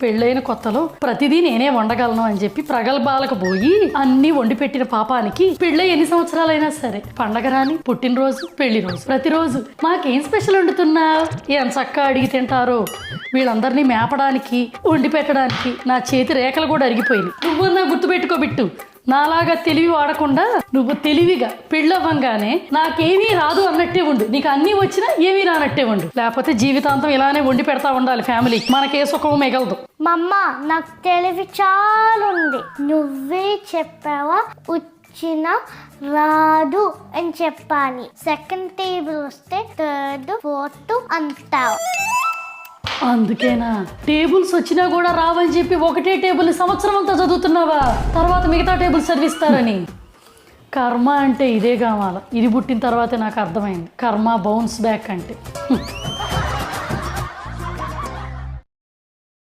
పెళ్ళైన కొత్తలో ప్రతిదీ నేనే వండగలను అని చెప్పి ప్రగల్భాలకు పోయి అన్ని వండి పెట్టిన పాపానికి పెళ్ళై ఎన్ని సంవత్సరాలైనా సరే పండగ రాని, పుట్టినరోజు, పెళ్లి రోజు, ప్రతిరోజు మాకేం స్పెషల్ వండుతున్నావు, ఏం చక్కగా అడిగి తింటారో. వీళ్ళందరినీ మేపడానికి, వండి పెట్టడానికి నా చేతి రేఖలు కూడా అరిగిపోయినాయి. నువ్వన్నా గుర్తుపెట్టుకోబిట్టు, నాలాగా తెలివి వాడకుండా నువ్వు తెలివిగా పెళ్ళవ్వంగానే నాకేమీ రాదు అన్నట్టే ఉండు, నీకు అన్నీ వచ్చినా ఏమీ రానట్టే ఉండు. లేకపోతే జీవితాంతం ఇలానే వండి పెడతా ఉండాలి ఫ్యామిలీకి, మనకే సుఖం మిగలదు. మమ్మ నాకు తెలివి చాలా ఉంది, నువ్వే చెప్పావా వచ్చిన రాదు అని చెప్పాలి. సెకండ్ టేబుల్ వస్తే థర్డ్ ఫోర్త్ అంటావు. అందుకేనా టేబుల్స్ వచ్చినా కూడా రావని చెప్పి ఒకటే టేబుల్ సంవత్సరం అంతా చదువుతున్నావా, తర్వాత మిగతా టేబుల్ చదివిస్తారని. కర్మ అంటే ఇదే కావాల. ఇది పుట్టిన తర్వాతే నాకు అర్థమైంది కర్మ బౌన్స్ బ్యాక్ అంటే.